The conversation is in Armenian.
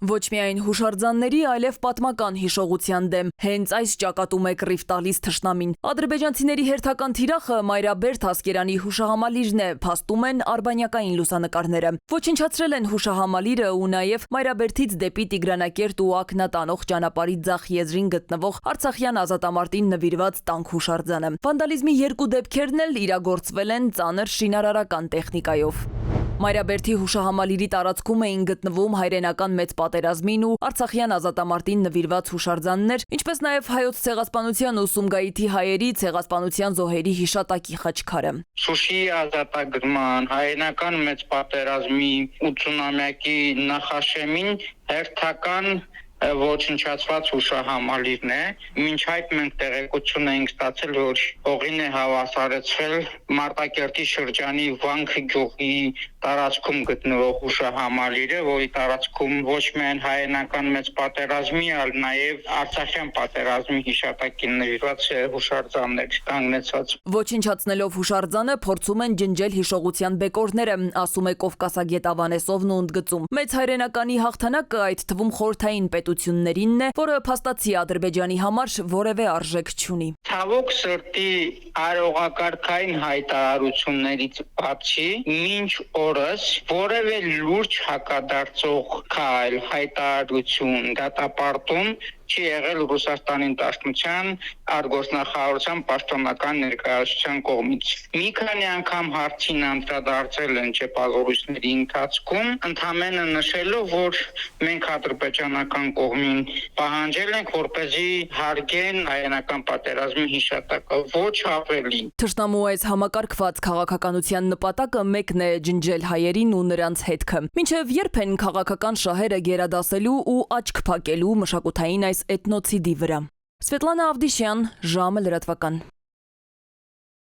Ոչ միայն հուշարձանների, այլև պատմական հիշողության դեմ, հենց այս ճակատում է կռիվ տալիս թշնամին։ Ադրբեջանցիների հերթական թիրախը Մայրաբերդ Ասկերանի հուշահամալիրն է, փաստում են արբանյակային լուսանկարները։ Ոչնչացրել են հուշահամալիրը ու նաև Մայրաբերդից դեպի Տիգրանակերտ ու Ակնա տանող ճանապարհի ձախ եզրին գտնվող Արցախյան ազատամարտին նվիրված տանկ հուշարձանը։ Վանդալիզմի երկու դեպքերն էլ իրագործվել են ծանր շինարարական տեխնիկայով։ Մայրաբերդի հուշահամալիրի տարածքում էին գտնվում հայրենական մեծ պատերազմին ու Արցախյան ազատամարտին նվիրված հուշարձաններ, ինչպես նաև հայոց ցեղասպանության ու Սումգայիթի հայերի ցեղասպանության զոհերի հիշատակի խաչքարը։ Շուշիի ազատագրման, հայրենական մեծ պատերազմի 80-ամյակի նախաշեմին հերթական ոչնչացված հուշահամալիրն է։ Մինչ այդ մենք տեղեկություն ենք ստացել, որ հողին է հավասարեցվել Մարտակերտի շրջանի Վանք գյուղի տարածքում գտնվող հուշահամալիրը, որի տարածքում ոչ միայն հայրենական մեծ պատերազմի, այլ նաև Արցախյան պատերազմի հիշատակին նվիրված հուշարձաններ կանգնեցված։ Ոչնչացնելով հուշարձանը փորձում են ջնջել հիշողության բեկորները, ասում է Կովկասագետ Ավանեսովն ու ընդգծում։ Մեծ հայրենականի հաղթանակը այդ թվում խորհրդային պետություններինն է, որը փաստացի Ադրբեջանի համար որևէ արժեք չունի։ Ցավոք սրտի արողակարգային հայտարարություններից բացի մինչ օրս որևէ լուրջ հակադարձող քայլ, հայտարարություն, դատապարտում չի եղել Ռուսաստանի Դաշնության արտգործնախարարության պաշտոնական ներկայացության կողմից։ Մի քանի անգամ հարցին անդրադարձել են ճեպազորույցների ընթացքում, ընդհանրապես նշելով, որ մենք ադրբեջանական կողմին պահանջել ենք, որպեսզի հարգեն հայրենական պատերազմի հիշատակը, ոչ ավելի։ Թշնամու այս համակարգված քաղաքականության նպատակը մեկն է ջնջել հայերին ու նրանց հետքը։ Մինչև երբ են քաղաքական շահերը գերադասելու ու աչք փակելու մշակութային այս էթնոցիդի վրա։ Սվետլանա Ավդիշյան, ժամը լրատվական։